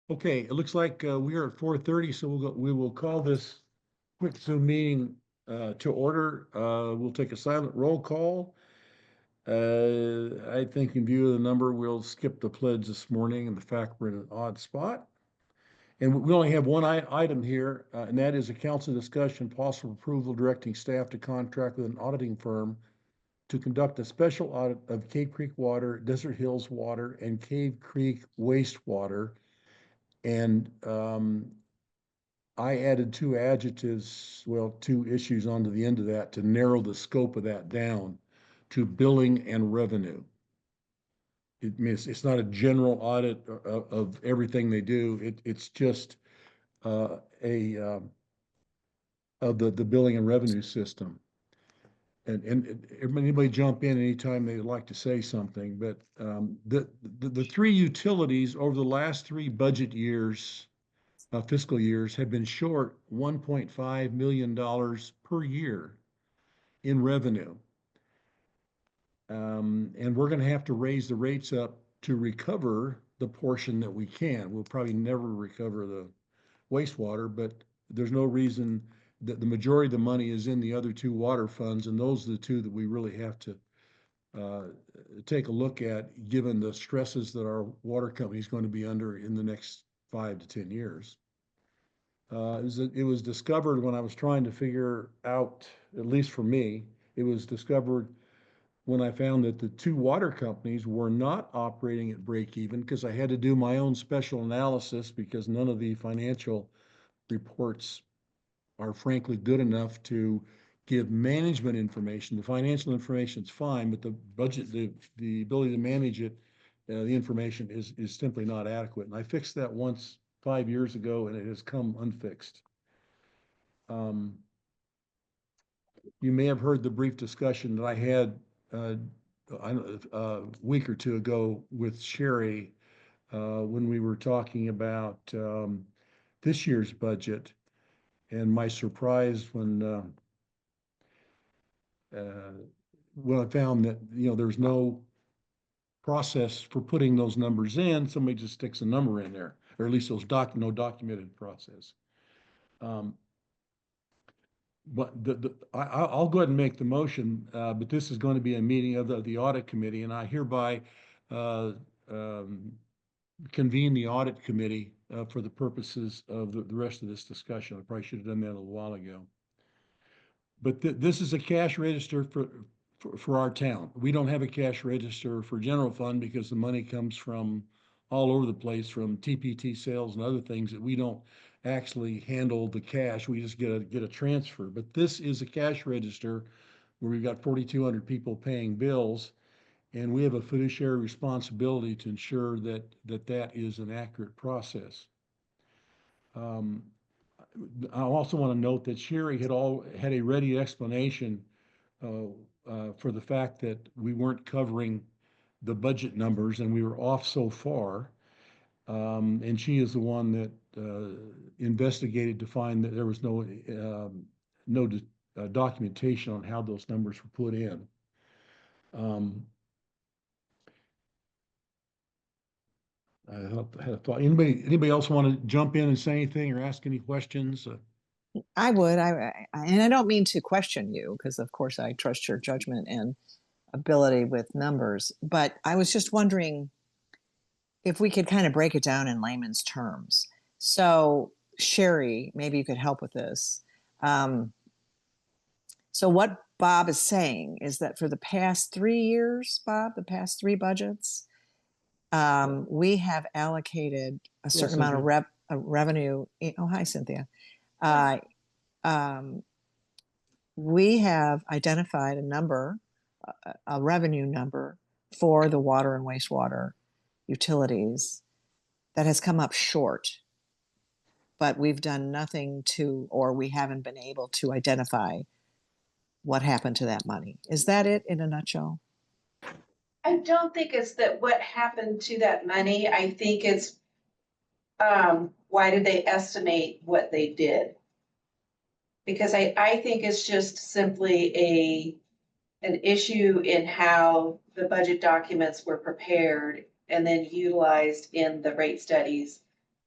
Okay, it looks like we are at 4:30, so we will call this quick Zoom meeting to order. We'll take a silent roll call. I think in view of the number, we'll skip the pledge this morning and the fact we're in an odd spot. And we only have one item here, and that is a council discussion, possible approval directing staff to contract with an auditing firm to conduct a special audit of Cave Creek water, Desert Hills water, and Cave Creek wastewater. And I added two adjectives, well, two issues onto the end of that to narrow the scope of that down to billing and revenue. It's not a general audit of everything they do. It's just a of the billing and revenue system. And anybody jump in anytime they'd like to say something, but the three utilities over the last three budget years, fiscal years, have been short $1.5 million per year in revenue. And we're going to have to raise the rates up to recover the portion that we can. We'll probably never recover the wastewater, but there's no reason that the majority of the money is in the other two water funds, and those are the two that we really have to uh, take a look at, given the stresses that our water company is going to be under in the next 5 to 10 years. It was discovered when I was trying to figure out, at least for me, it was discovered when I found that the two water companies were not operating at break even, because I had to do my own special analysis because none of the financial reports are frankly good enough to give management information. The financial information is fine, but the budget, the ability to manage it, the information is simply not adequate. And I fixed that once 5 years ago, and it has come unfixed. Um, you may have heard the brief discussion that I had uh, a week or two ago with Sherry when we were talking about this year's budget, and my surprise when I found that there's no process for putting those numbers in. Somebody just sticks a number in there, or at least no documented process. Um, But I'll go ahead and make the motion, but this is going to be a meeting of the audit committee, and I hereby uh, um, convene the audit committee for the purposes of the rest of this discussion. I probably should have done that a little while ago. But this is a cash register for our town. We don't have a cash register for general fund because the money comes from all over the place, from TPT sales and other things that we don't actually handle the cash. We just get a transfer. But this is a cash register where we've got 4,200 people paying bills, and we have a fiduciary responsibility to ensure that is an accurate process. Um, I also want to note that Sherry had a ready explanation uh, for the fact that we weren't covering the budget numbers and we were off so far. And she is the one that investigated to find that there was no documentation on how those numbers were put in. Um, I had a thought. Anybody else want to jump in and say anything or ask any questions? I would. And I don't mean to question you because, of course, I trust your judgment and ability with numbers. But I was just wondering if we could kind of break it down in layman's terms. So, Sherry, maybe you could help with this. Um, so, what Bob is saying is that for the past 3 years, Bob, the past three budgets, we have allocated a Hello, certain amount Cynthia. of revenue. Oh, hi, Cynthia. Uh, um, we have identified a revenue number for the water and wastewater utilities that has come up short, but we've done nothing to, or we haven't been able to identify what happened to that money. Is that it in a nutshell? I don't think it's that what happened to that money. I think it's, why did they estimate what they did? Because I think it's just simply an issue in how the budget documents were prepared and then utilized in the rate studies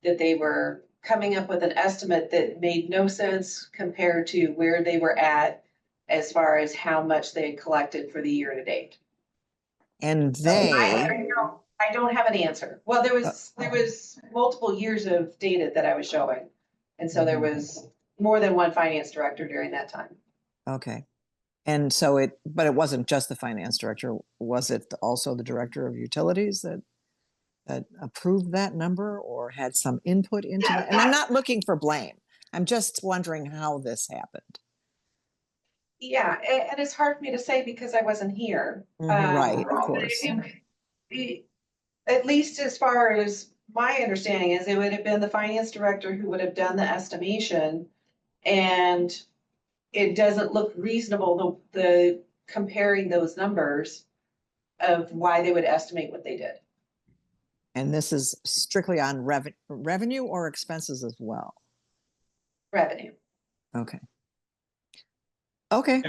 that they were coming up with an estimate that made no sense compared to where they were at as far as how much they had collected for the year to date. And So they, I don't have an answer. Well, there was multiple years of data that I was showing. And so there was more than one finance director during that time. okay. And so but it wasn't just the finance director. Was it also the director of utilities that approved that number or had some input into that? And I'm not looking for blame. I'm just wondering how this happened. Yeah, and it's hard for me to say because I wasn't here. Right, of But I course. think at least as far as my understanding is, it would have been the finance director who would have done the estimation. And it doesn't look reasonable, the comparing those numbers of why they would estimate what they did. And this is strictly on revenue or expenses as well? Revenue. Okay. Okay.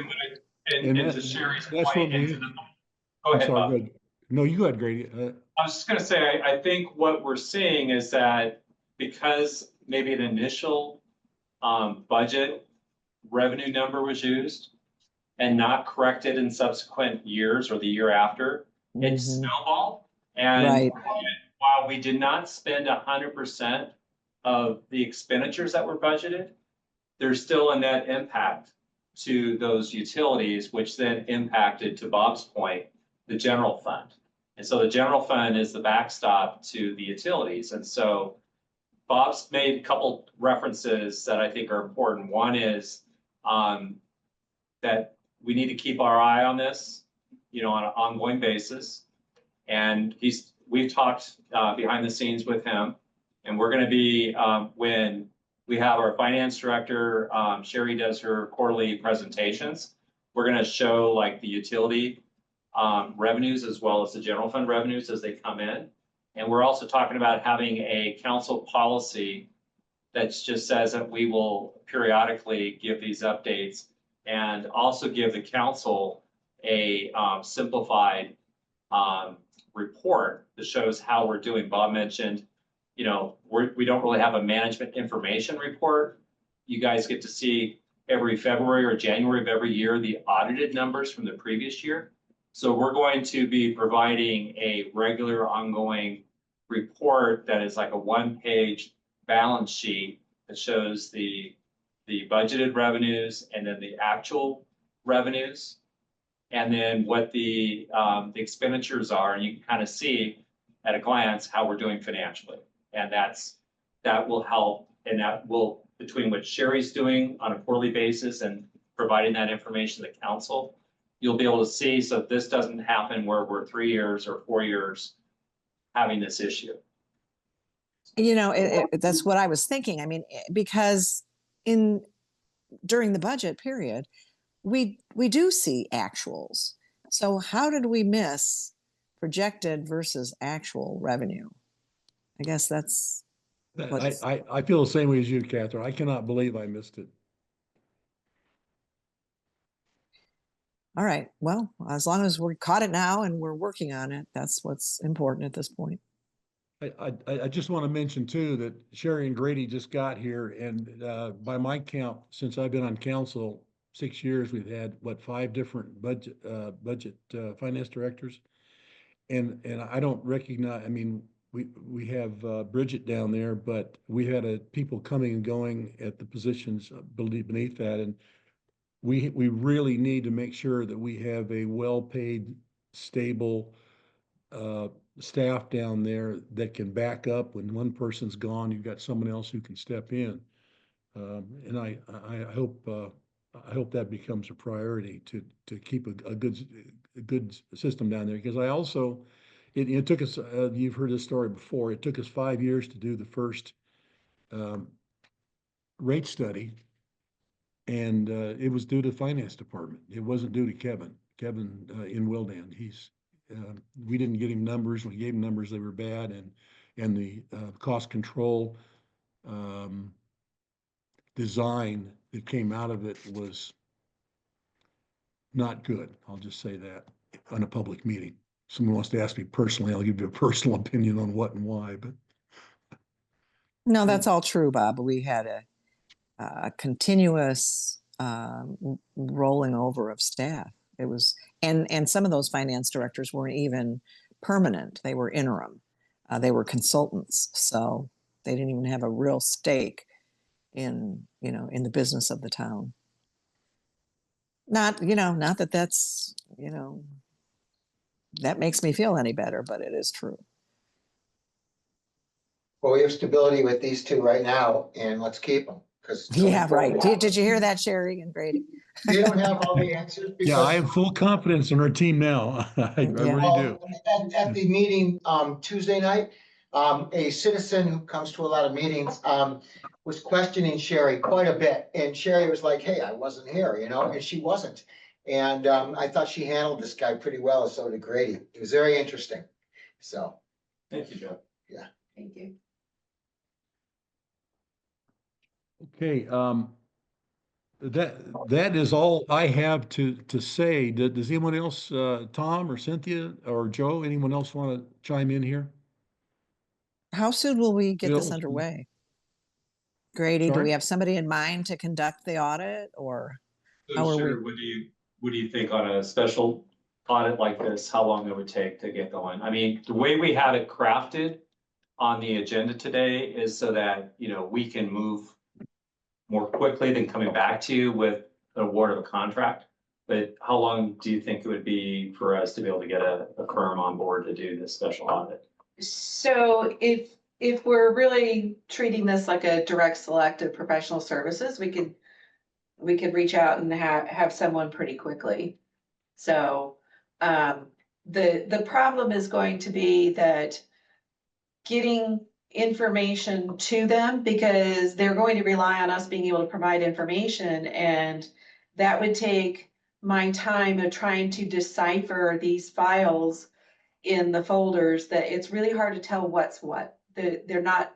And And that- to Sherry's that's point, what and we- to the, go I'm ahead, sorry, Bob. go ahead. No, you go ahead, Grady. I was just gonna say, I think what we're seeing is that because maybe an initial budget revenue number was used and not corrected in subsequent years or the year after, it Mhm. snowballed. And Right. while we did not spend 100% of the expenditures that were budgeted, there's still a net impact to those utilities, which then impacted, to Bob's point, the general fund. And so the general fund is the backstop to the utilities. And so Bob's made a couple references that I think are important. One is that we need to keep our eye on this, on an ongoing basis. And we've talked behind the scenes with him, and we're going to be when we have our finance director, Sherry does her quarterly presentations. We're going to show like the utility revenues as well as the general fund revenues as they come in. And we're also talking about having a council policy that just says that we will periodically give these updates and also give the council a simplified report that shows how we're doing. Bob mentioned, we don't really have a management information report. You guys get to see every February or January of every year the audited numbers from the previous year. So we're going to be providing a regular ongoing report that is like a one-page balance sheet that shows the budgeted revenues and then the actual revenues, and then what the expenditures are. And you can kind of see at a glance how we're doing financially. And that will help, and that will, between what Sherry's doing on a quarterly basis and providing that information to the council, you'll be able to see, so this doesn't happen where we're 3 years or 4 years having this issue. That's what I was thinking. I mean, because during the budget period, we do see actuals. So how did we miss projected versus actual revenue? I guess that's what's, I feel the same way as you, Catherine. I cannot believe I missed it. all right. Well, as long as we caught it now and we're working on it, that's what's important at this point. I just want to mention too that Sherry and Grady just got here, and by my count, since I've been on council 6 years, we've had 5 different budget finance directors, and I don't recognize. I mean, we have Bridget down there, but we had people coming and going at the positions beneath that, and we really need to make sure that we have a well-paid, stable staff down there that can back up when one person's gone. You've got someone else who can step in, and I hope that becomes a priority to keep a good system down there. Because I also, it took us. You've heard this story before. It took us 5 years to do the first rate study. And it was due to the finance department. It wasn't due to Kevin. Kevin in Wildan. We didn't get him numbers. We gave him numbers that were bad, and the cost control design that came out of it was not good. I'll just say that on a public meeting. Someone wants to ask me personally, I'll give you a personal opinion on what and why. But No, that's all true, Bob. We had a continuous rolling over of staff. It was, and some of those finance directors weren't even permanent. They were interim. They were consultants, so they didn't even have a real stake in, in the business of the town. Not, not that that's, that makes me feel any better, but it is true. Well, we have stability with these two right now, and let's keep them, because. Yeah, right. Did you hear that, Sherry and Grady? We don't have all the answers. Yeah, I because- have full confidence in our team now. I Yeah. really do. At the meeting, Tuesday night, a citizen who comes to a lot of meetings, was questioning Sherry quite a bit. And Sherry was like, hey, I wasn't here, and she wasn't. And, I thought she handled this guy pretty well, and so did Grady. It was very interesting. So, Thank you, Joe. Thank you. Okay, that is all I have to say. Does anyone else, Tom or Cynthia or Joe, anyone else want to chime in here? How soon will we get this Bill? underway? Grady, do Sorry? we have somebody in mind to conduct the audit, or? How So are we- sure, what do you think on a special audit like this, how long it would take to get going? I mean, the way we had it crafted on the agenda today is so that, we can move more quickly than coming back to you with an award of a contract. But how long do you think it would be for us to be able to get a firm on board to do this special audit? So if we're really treating this like a direct select of professional services, we could reach out and have someone pretty quickly. So, the problem is going to be that getting information to them, because they're going to rely on us being able to provide information, and that would take my time of trying to decipher these files in the folders, that it's really hard to tell what's what. They're not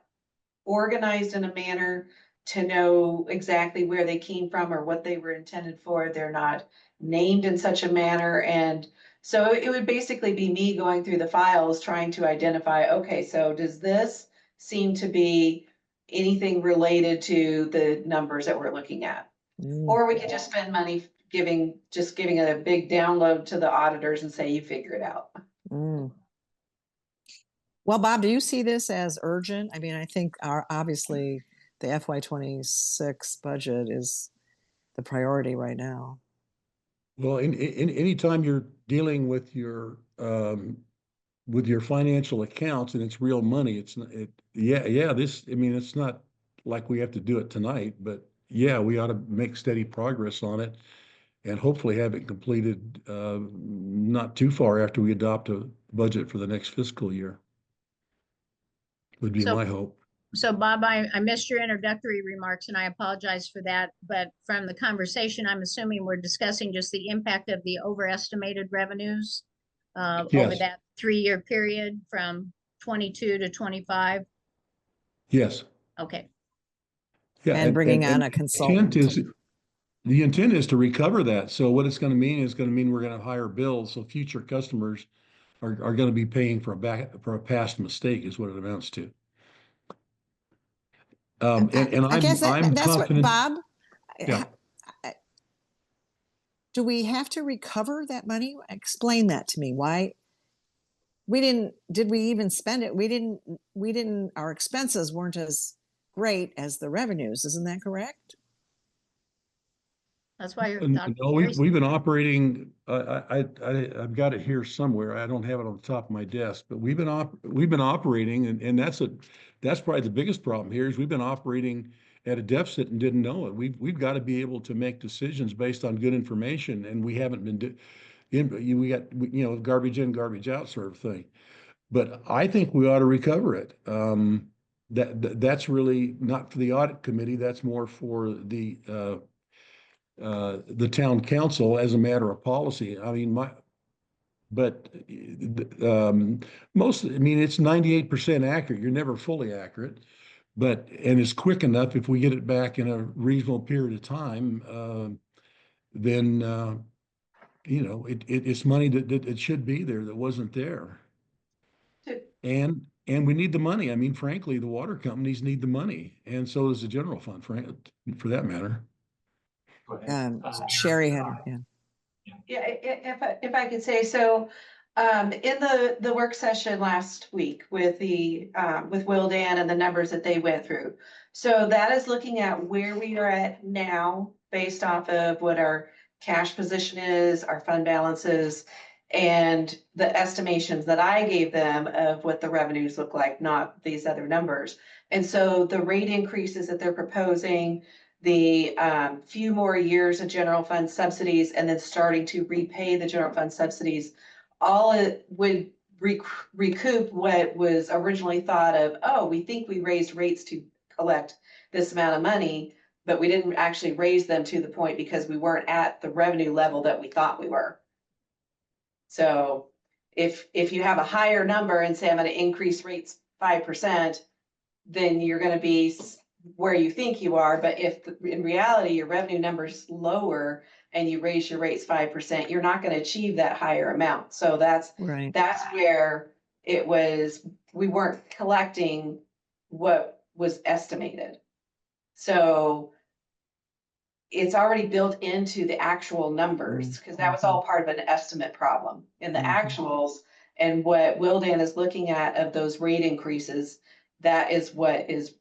organized in a manner to know exactly where they came from or what they were intended for. They're not named in such a manner. And so it would basically be me going through the files, trying to identify, okay, so does this seem to be anything related to the numbers that we're looking at? Mm. Or we could just spend money giving a big download to the auditors and say, you figure it out. Mm. Well, Bob, do you see this as urgent? I mean, I think obviously the FY26 budget is the priority right now. Well, anytime you're dealing with your financial accounts and it's real money, it's not like we have to do it tonight, but yeah, we ought to make steady progress on it and hopefully have it completed not too far after we adopt a budget for the next fiscal year. Would be So- my hope. So Bob, I missed your introductory remarks and I apologize for that. But from the conversation, I'm assuming we're discussing just the impact of the overestimated revenues over Yes. that 3-year period from 22 to 25. Yes. Okay, Yeah. And bringing on a intent consultant. The intent is to recover that. So what it's going to mean is going to mean we're going to hire bills. So future customers are going to be paying for a past mistake is what it amounts to. And I guess I'm that's what, confident. Bob, Yeah. do we have to recover that money? Explain that to me. Why? Did we even spend it? We didn't, our expenses weren't as great as the revenues. Isn't that correct? that's why you're. No, we've been operating, I've got it here somewhere. I don't have it on the top of my desk, but we've been operating and that's probably the biggest problem here is we've been operating at a deficit and didn't know it. We've got to be able to make decisions based on good information and we haven't been we got, garbage in, garbage out sort of thing. But I think we ought to recover it. That's really not for the audit committee. That's more for the town council as a matter of policy. I mean, it's 98% accurate. You're never fully accurate, and it's quick enough if we get it back in a reasonable period of time, then, it's money that it should be there that wasn't there. To- And And we need the money. I mean, frankly, the water companies need the money, and so does the general fund, for that matter. Go ahead. Sherry had, yeah. Yeah, if I could say so, in the work session last week with with Will Dan and the numbers that they went through. So that is looking at where we are at now based off of what our cash position is, our fund balances, and the estimations that I gave them of what the revenues look like, not these other numbers. And so the rate increases that they're proposing, the few more years of general fund subsidies, and then starting to repay the general fund subsidies, all it would recoup what was originally thought of, oh, we think we raised rates to collect this amount of money, but we didn't actually raise them to the point because we weren't at the revenue level that we thought we were. So if you have a higher number and say I'm going to increase rates 5%, then you're going to be where you think you are. But if in reality your revenue number's lower and you raise your rates 5%, you're not going to achieve that higher amount. So that's Right. where it was, we weren't collecting what was estimated. So it's already built into the actual numbers, because that was all part of an estimate problem in the actuals. And what Wildan is looking at of those rate increases, that is what is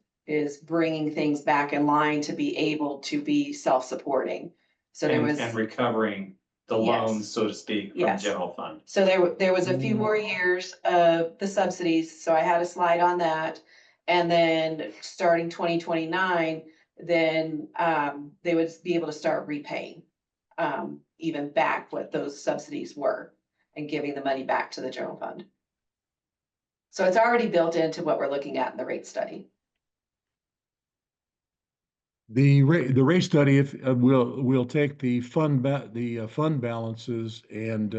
bringing things back in line to be able to be self-supporting. So there was. And recovering the Yes. loans, so to speak, from the Yes. general fund. So there was a few more years of the subsidies, so I had a slide on that. And then starting 2029, then they would be able to start repaying even back what those subsidies were and giving the money back to the general fund. So it's already built into what we're looking at in the rate study. The rate study, if we'll take the fund balances and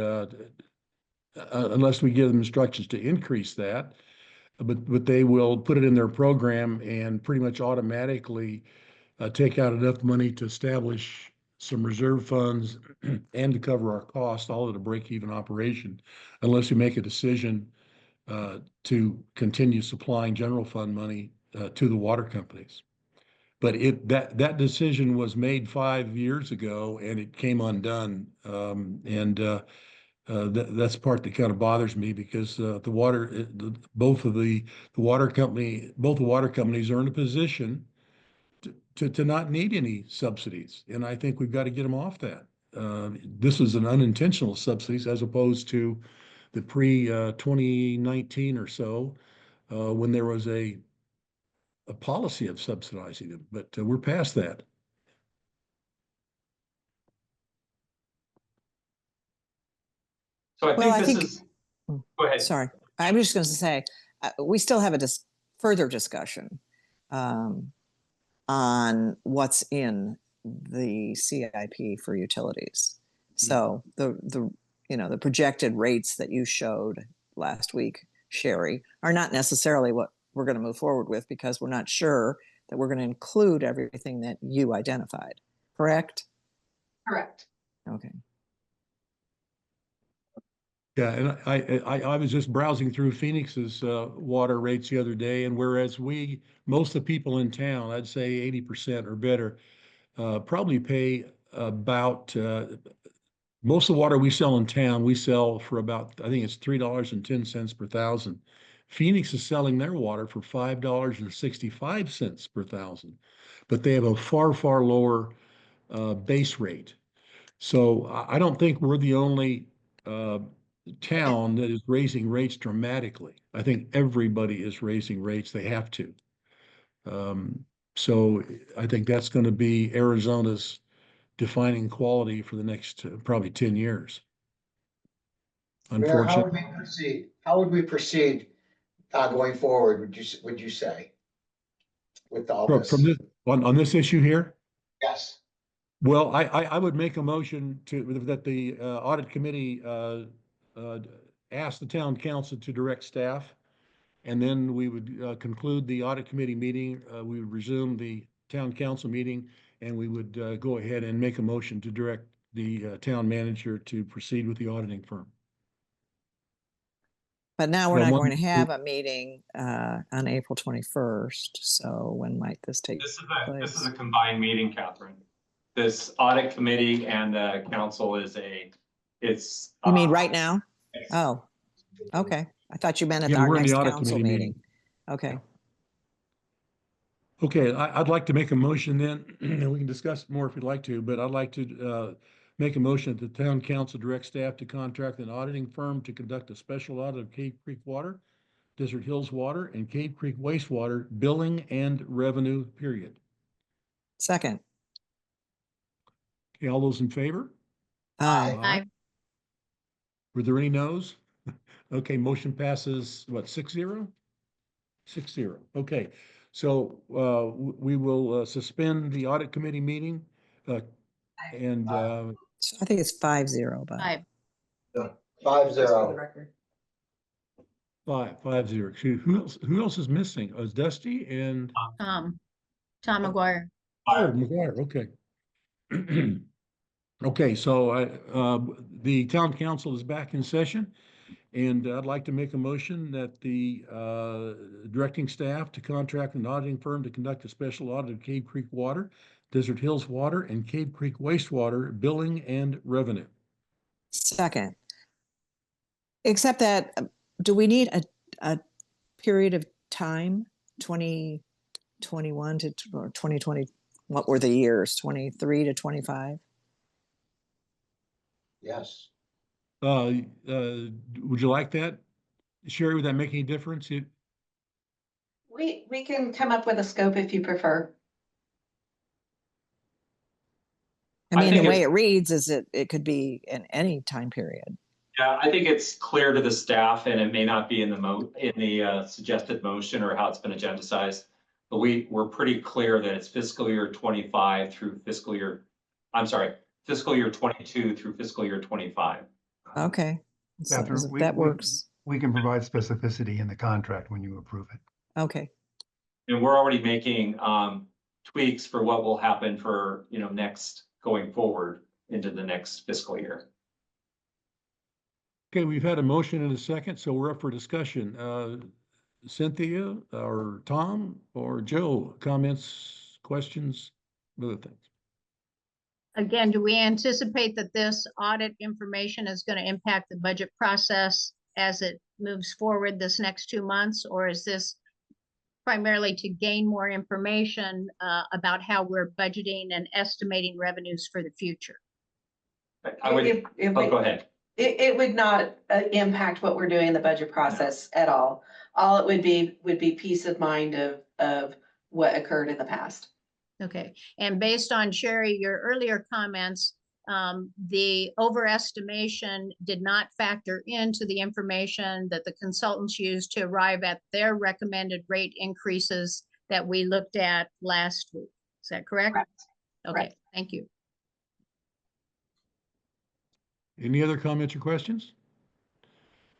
unless we give them instructions to increase that, but they will put it in their program and pretty much automatically take out enough money to establish some reserve funds and to cover our costs, all at a break-even operation, unless we make a decision to continue supplying general fund money to the water companies. But that decision was made 5 years ago and it came undone. That's the part that kind of bothers me because both the water companies are in a position to not need any subsidies, and I think we've got to get them off that. This is an unintentional subsidies as opposed to the pre 2019 or so when there was a policy of subsidizing them, but we're past that. So I Well, think I this think- is, go ahead. Sorry, I was just going to say, we still have a further discussion on what's in the CIP for utilities. So the projected rates that you showed last week, Sherry, are not necessarily what we're going to move forward with because we're not sure that we're going to include everything that you identified. Correct? Correct. Okay. Yeah, and I was just browsing through Phoenix's water rates the other day, and whereas most of the people in town, I'd say 80% or better, probably pay about most of the water we sell in town, we sell for about, I think it's $3.10 per thousand. Phoenix is selling their water for $5.65 per thousand, but they have a far, far lower base rate. So I don't think we're the only town that is raising rates dramatically. I think everybody is raising rates. They have to. So I think that's going to be Arizona's defining quality for the next probably 10 years. Mayor, how would Unfortunately, we proceed? How would we proceed going forward, would you say? With all this? from this, on this issue here, Yes. well, I would make a motion that the audit committee ask the town council to direct staff. And then we would conclude the audit committee meeting. We would resume the town council meeting, and we would go ahead and make a motion to direct the town manager to proceed with the auditing firm. But now we're Well, not one- going to have a meeting on April 21st. So when might this take This is place? a combined meeting, Catherine. This audit committee and the council it's. You mean right now? Yes. Oh, okay. I thought you meant at Yeah, our we're in the next audit council committee meeting. meeting. Okay. Okay, I'd like to make a motion then, and we can discuss it more if you'd like to, but I'd like to make a motion that the town council direct staff to contract an auditing firm to conduct a special audit of Cave Creek Water, Desert Hills Water, and Cave Creek wastewater billing and revenue, period. Second. Okay, all those in favor? Aye. I, Were there any no's? Okay, motion passes, what, 6-0? 6-0, okay. So we will suspend the audit committee meeting. And So I think it's 5-0, but I, 5-0. 5-0. Excuse, who else is missing? Is Dusty and Tom McGuire. Oh, McGuire, okay. Okay, so the town council is back in session, and I'd like to make a motion that the directing staff to contract an auditing firm to conduct a special audit of Cave Creek Water, Desert Hills Water, and Cave Creek wastewater billing and revenue. second. Except that, do we need a period of time, 2021 to or 2020? What were the years, 23 to 25? Yes. Would you like that? Sherry, would that make any difference? We can come up with a scope if you prefer. I I mean, think the way it's- it reads is it could be in any time period. Yeah, I think it's clear to the staff, and it may not be in the suggested motion or how it's been agendized. But we're pretty clear that it's fiscal year 25 through fiscal year 22 through fiscal year 25. Okay. So Catherine, that works. We can provide specificity in the contract when you approve it. Okay. And we're already making tweaks for what will happen for, next going forward into the next fiscal year. Okay, we've had a motion and a second, so we're up for discussion. Cynthia or Tom or Joe, comments, questions, other things? Again, do we anticipate that this audit information is going to impact the budget process as it moves forward this next 2 months? Or is this primarily to gain more information about how we're budgeting and estimating revenues for the future? I would, go ahead. It would not impact what we're doing in the budget process at all. All it would be peace of mind of what occurred in the past. Okay, and based on Sherry, your earlier comments, the overestimation did not factor into the information that the consultants used to arrive at their recommended rate increases that we looked at last week. Is that correct? Correct. Okay, Correct. thank you. Any other comments or questions?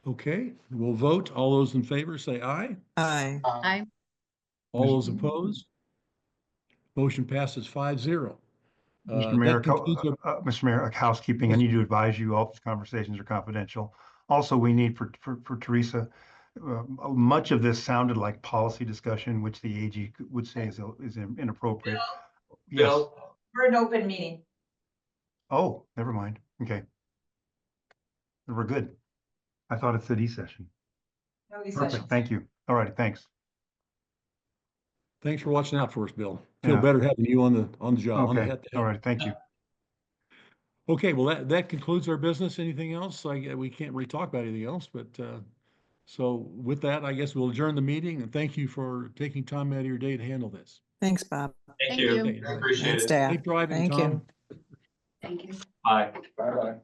Okay, we'll vote. All those in favor say aye. Aye. I, All those opposed? Motion passes 5-0. Mr. Mayor, That concludes Mr. Mayor, housekeeping, I need to advise you, all these conversations are confidential. Also, we need for Teresa, much of this sounded like policy discussion, which the AG would say is inappropriate. Yes. Bill? We're an open meeting. Oh, never mind. Okay. We're good. I thought it said e-session. No these Perfect. sessions. Thank you. All right. Thanks. Thanks for watching out for us, Bill. Feel Yeah. better having you on the job. on the Okay. head-to-head. All right. Thank you. Okay, well, that concludes our business. Anything else? We can't really talk about anything else, but so with that, I guess we'll adjourn the meeting, and thank you for taking time out of your day to handle this. Thanks, Bob. Thank Thank you. you. I appreciate And it. staff. Safe driving, Thank Tom. you. Thank you. Bye. Bye-bye.